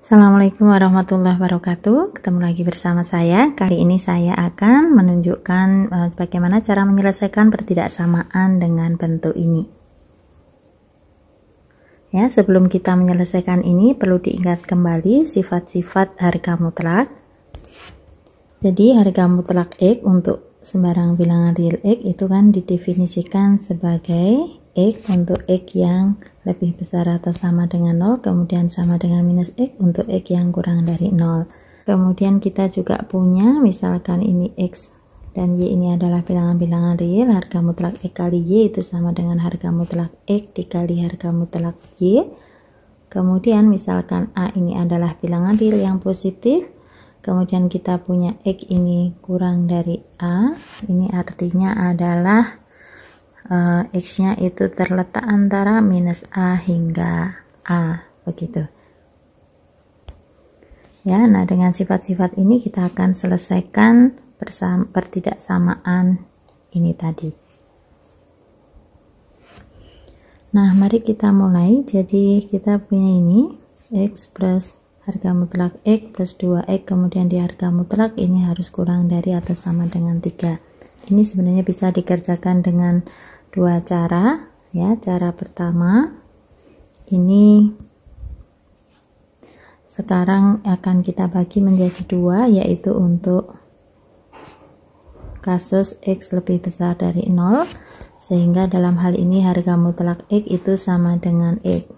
Assalamualaikum warahmatullahi wabarakatuh. Ketemu lagi bersama saya. Kali ini saya akan menunjukkan bagaimana cara menyelesaikan pertidaksamaan dengan bentuk ini. Ya, sebelum kita menyelesaikan ini perlu diingat kembali sifat-sifat harga mutlak. Jadi harga mutlak X untuk sembarang bilangan real X itu kan didefinisikan sebagai X untuk X yang lebih besar atau sama dengan 0, kemudian sama dengan minus X untuk X yang kurang dari 0. Kemudian kita juga punya, misalkan ini X dan Y ini adalah bilangan-bilangan real, harga mutlak X kali Y itu sama dengan harga mutlak X dikali harga mutlak Y. Kemudian misalkan A ini adalah bilangan real yang positif, kemudian kita punya X ini kurang dari A, ini artinya adalah X-nya itu terletak antara minus A hingga A, begitu. Ya, nah dengan sifat-sifat ini kita akan selesaikan pertidaksamaan ini tadi. Nah, mari kita mulai. Jadi kita punya ini X plus harga mutlak X plus 2X, kemudian di harga mutlak ini harus kurang dari atau sama dengan 3. Ini sebenarnya bisa dikerjakan dengan dua cara, ya. Cara pertama ini sekarang akan kita bagi menjadi dua, yaitu untuk kasus X lebih besar dari 0, sehingga dalam hal ini harga mutlak X itu sama dengan X.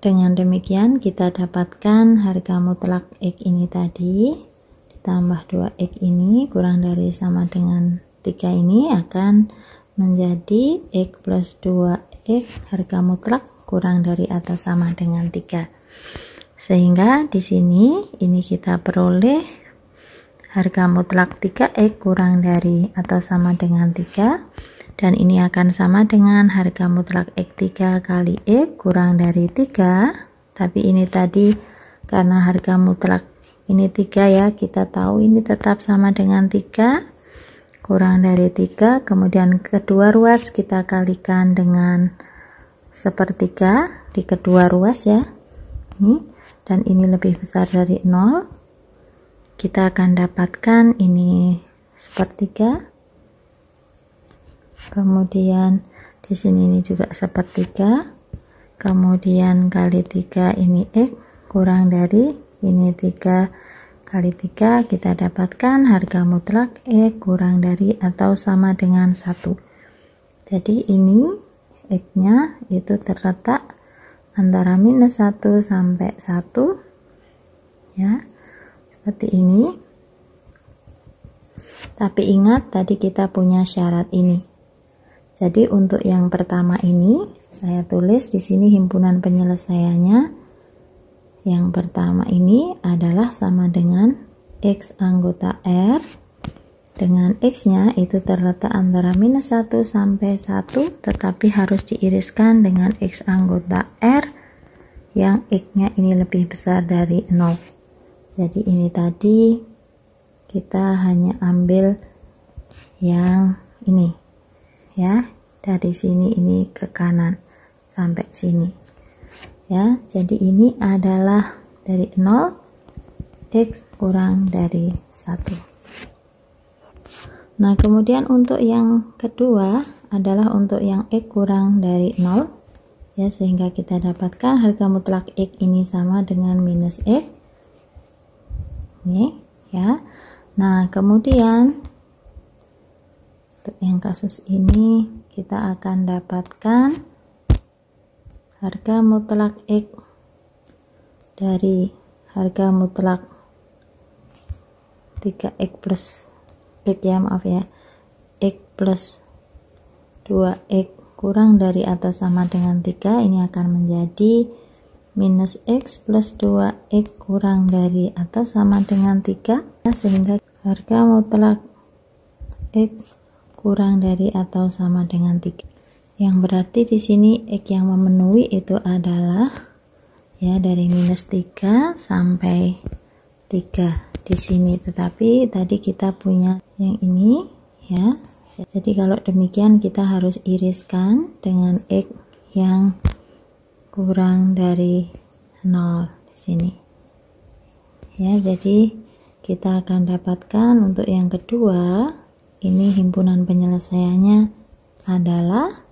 Dengan demikian kita dapatkan harga mutlak X ini tadi ditambah 2X ini kurang dari sama dengan 3 ini akan menjadi X plus 2X harga mutlak kurang dari atau sama dengan 3. Sehingga di sini ini kita peroleh harga mutlak 3X kurang dari atau sama dengan 3, dan ini akan sama dengan harga mutlak X3 kali X kurang dari 3. Tapi ini tadi karena harga mutlak ini 3, ya, kita tahu ini tetap sama dengan 3 kurang dari 3, kemudian kedua ruas kita kalikan dengan sepertiga di kedua ruas, ya. Dan ini lebih besar dari 0. Kita akan dapatkan ini sepertiga. Kemudian di sini ini juga sepertiga. Kemudian kali 3 ini X kurang dari ini 3 kali 3, kita dapatkan harga mutlak X kurang dari atau sama dengan 1. Jadi ini X nya itu terletak antara minus 1 sampai 1, ya, seperti ini. Tapi ingat tadi kita punya syarat ini. Jadi untuk yang pertama ini saya tulis di sini himpunan penyelesaiannya. Yang pertama ini adalah sama dengan X anggota R dengan X-nya itu terletak antara minus 1 sampai 1, tetapi harus diiriskan dengan X anggota R yang X-nya ini lebih besar dari 0. Jadi ini tadi kita hanya ambil yang ini, ya, dari sini ini ke kanan sampai sini. Ya, jadi ini adalah dari 0 X kurang dari 1. Nah, kemudian untuk yang kedua adalah untuk yang X kurang dari 0, ya, sehingga kita dapatkan harga mutlak X ini sama dengan minus X. Ini, ya. Nah, kemudian untuk yang kasus ini kita akan dapatkan harga mutlak X dari harga mutlak 3X plus X, ya, maaf ya, X plus 2X kurang dari atau sama dengan 3, ini akan menjadi minus X plus 2X kurang dari atau sama dengan 3, sehingga harga mutlak X kurang dari atau sama dengan 3. Yang berarti di sini X yang memenuhi itu adalah, ya, dari minus 3 sampai 3 di sini. Tetapi tadi kita punya yang ini, ya. Jadi kalau demikian kita harus iriskan dengan X yang kurang dari 0 di sini. ya. Jadi kita akan dapatkan untuk yang kedua, ini himpunan penyelesaiannya adalah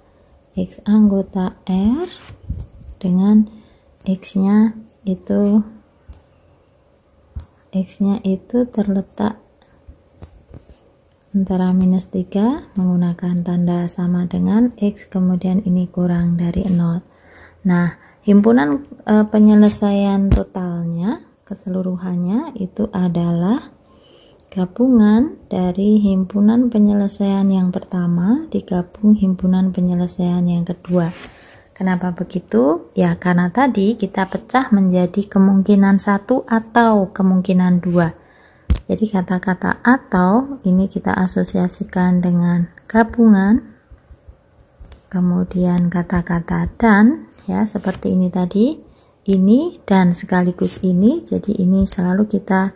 X anggota R dengan X-nya itu terletak antara -3 menggunakan tanda sama dengan X, kemudian ini kurang dari 0. Nah, himpunan penyelesaian totalnya, keseluruhannya itu adalah gabungan dari himpunan penyelesaian yang pertama digabung himpunan penyelesaian yang kedua. Kenapa begitu? Ya karena tadi kita pecah menjadi kemungkinan 1 atau kemungkinan 2. Jadi kata-kata atau ini kita asosiasikan dengan gabungan, kemudian kata-kata dan, ya seperti ini tadi, ini dan sekaligus ini, jadi ini selalu kita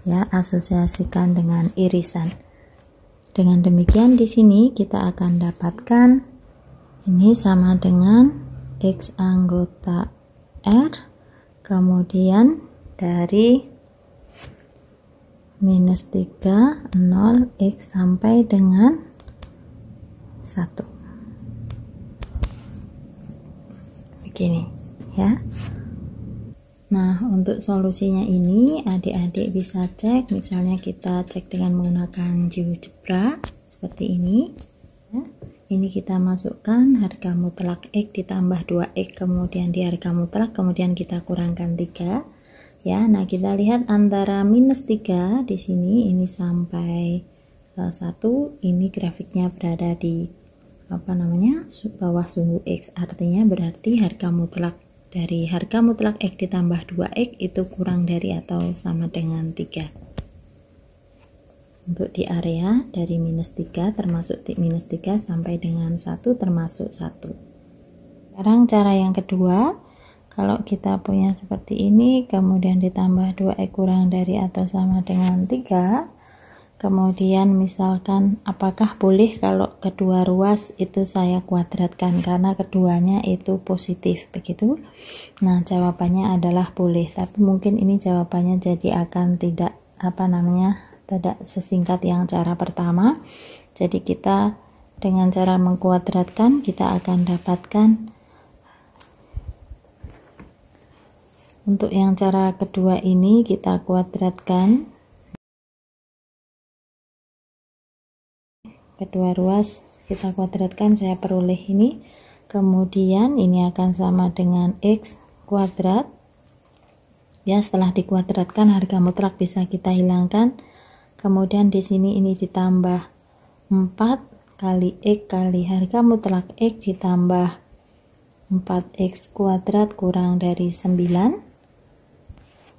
ya asosiasikan dengan irisan. Dengan demikian di sini kita akan dapatkan ini sama dengan X anggota R, kemudian dari -3, 0, X sampai dengan 1. Begini ya. Nah, untuk solusinya ini adik-adik bisa cek, misalnya kita cek dengan menggunakan GeoGebra seperti ini ya. Ini kita masukkan harga mutlak X ditambah 2X, kemudian di harga mutlak, kemudian kita kurangkan 3 ya. Nah, kita lihat antara -3 di sini ini sampai 1, ini grafiknya berada di bawah sumbu X, artinya berarti harga mutlak dari harga mutlak X ditambah 2X itu kurang dari atau sama dengan 3. Untuk di area dari -3 termasuk -3 sampai dengan 1 termasuk 1. Sekarang cara yang kedua, kalau kita punya seperti ini kemudian ditambah 2X kurang dari atau sama dengan 3, kemudian misalkan apakah boleh kalau kedua ruas itu saya kuadratkan karena keduanya itu positif begitu. Nah, jawabannya adalah boleh, tapi mungkin ini jawabannya jadi akan tidak tidak sesingkat yang cara pertama. Jadi kita dengan cara mengkuadratkan kita akan dapatkan untuk yang cara kedua ini kita kuadratkan kedua ruas, kita kuadratkan, saya peroleh ini, kemudian ini akan sama dengan X kuadrat ya. Setelah dikuadratkan harga mutlak bisa kita hilangkan, kemudian di sini ini ditambah 4 kali X kali harga mutlak X ditambah 4X kuadrat kurang dari 9,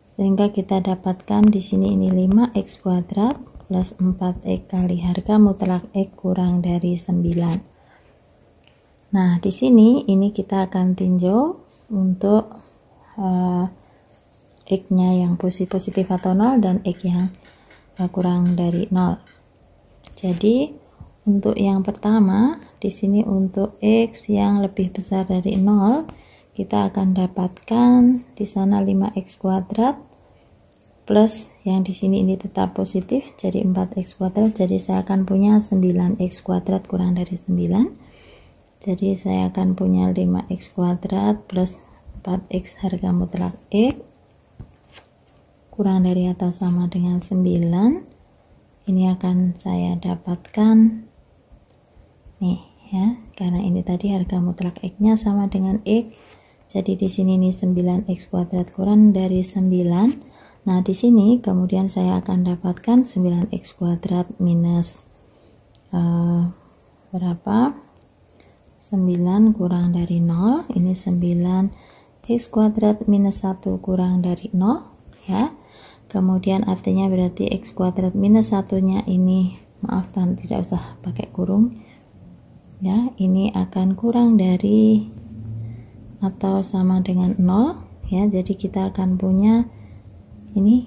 sehingga kita dapatkan di sini ini 5X kuadrat plus 4X kali harga mutlak X kurang dari 9. Nah, di sini ini kita akan tinjau untuk X-nya yang positif atau 0 dan X yang kurang dari 0. Jadi untuk yang pertama di sini untuk X yang lebih besar dari 0 kita akan dapatkan di sana 5X kuadrat plus yang di sini ini tetap positif jadi 4X kuadrat, jadi saya akan punya 9X kuadrat kurang dari 9. Jadi saya akan punya 5X kuadrat plus 4X harga mutlak X kurang dari atau sama dengan 9. Ini akan saya dapatkan nih ya, karena ini tadi harga mutlak X nya sama dengan X, jadi di sini ini 9X kuadrat kurang dari 9. Nah, di sini kemudian saya akan dapatkan 9X kuadrat minus berapa, 9 kurang dari 0, ini 9X kuadrat minus 1 kurang dari 0 ya. Kemudian artinya berarti X kuadrat minus 1 nya ini, maaf tidak usah pakai kurung ya, ini akan kurang dari atau sama dengan 0 ya. Jadi kita akan punya ini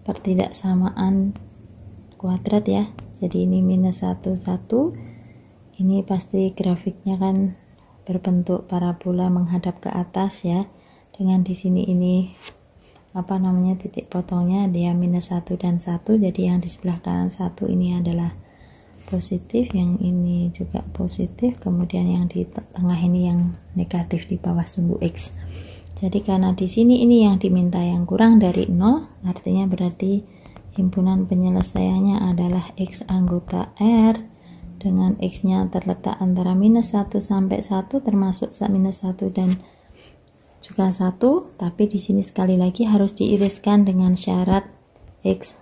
pertidaksamaan kuadrat ya. Jadi ini minus 1 1, ini pasti grafiknya kan berbentuk parabola menghadap ke atas ya, dengan di sini ini titik potongnya dia minus 1 dan 1, jadi yang di sebelah kanan 1 ini adalah positif, yang ini juga positif, kemudian yang di tengah ini yang negatif di bawah sumbu X. Jadi karena di sini ini yang diminta yang kurang dari 0, artinya berarti himpunan penyelesaiannya adalah X anggota R dengan X nya terletak antara minus 1 sampai 1, termasuk minus 1 dan juga 1, tapi di sini sekali lagi harus diiriskan dengan syarat X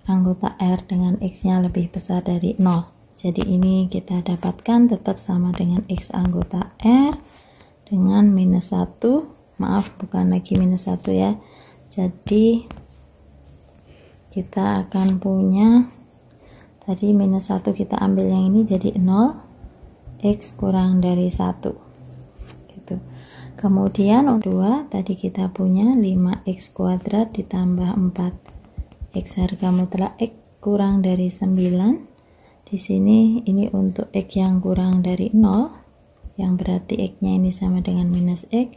anggota R dengan X nya lebih besar dari 0. Jadi ini kita dapatkan tetap sama dengan X anggota R dengan minus 1, maaf bukan lagi minus 1 ya, jadi kita akan punya tadi minus 1 kita ambil yang ini jadi 0, X kurang dari 1 gitu. Kemudian 2 tadi kita punya 5X kuadrat ditambah 4X harga mutlak X kurang dari 9. Di sini ini untuk X yang kurang dari 0, yang berarti X nya ini sama dengan minus X.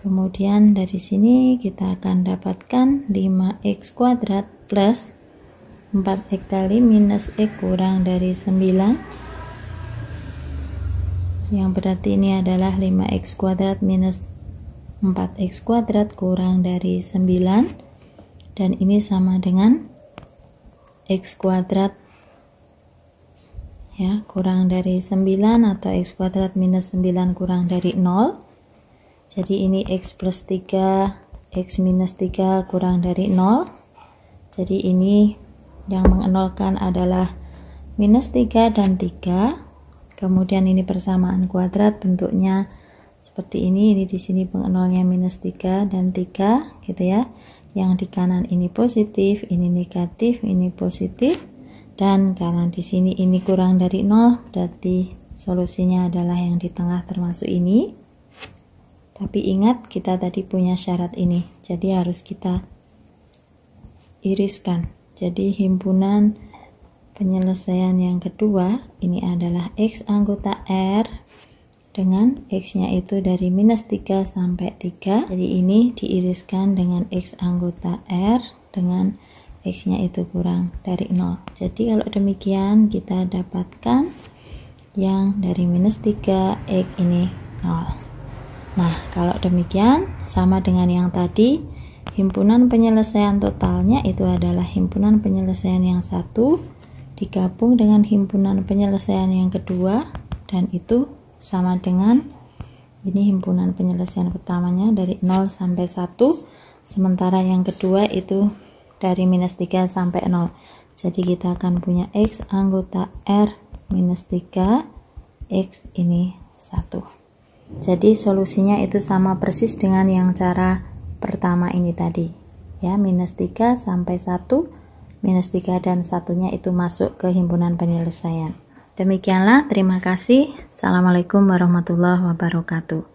Kemudian dari sini kita akan dapatkan 5X kuadrat plus 4X kali minus X kurang dari 9, yang berarti ini adalah 5X kuadrat minus 4X kuadrat kurang dari 9, dan ini sama dengan X kuadrat ya kurang dari 9 atau X kuadrat minus 9 kurang dari 0. Jadi ini X plus 3 X minus 3 kurang dari 0. Jadi ini yang mengenolkan adalah minus 3 dan 3. Kemudian ini persamaan kuadrat, bentuknya seperti ini di sini pengenolnya minus 3 dan 3 gitu ya. Yang di kanan ini positif, ini negatif, ini positif. Dan karena di sini ini kurang dari 0, berarti solusinya adalah yang di tengah termasuk ini. Tapi ingat kita tadi punya syarat ini, jadi harus kita iriskan. Jadi himpunan penyelesaian yang kedua ini adalah X anggota R dengan X nya itu dari minus 3 sampai 3. Jadi ini diiriskan dengan X anggota R dengan X nya itu kurang dari 0. Jadi kalau demikian kita dapatkan yang dari minus 3 X ini 0. Nah kalau demikian sama dengan yang tadi, himpunan penyelesaian totalnya itu adalah himpunan penyelesaian yang satu digabung dengan himpunan penyelesaian yang kedua, dan itu sama dengan ini himpunan penyelesaian pertamanya dari 0 sampai 1, sementara yang kedua itu dari minus 3 sampai 0. Jadi kita akan punya X anggota R minus 3, X ini 1. Jadi solusinya itu sama persis dengan yang cara pertama ini tadi ya, minus 3 sampai 1, minus 3 dan satunya itu masuk ke himpunan penyelesaian. Demikianlah, terima kasih. Assalamualaikum warahmatullahi wabarakatuh.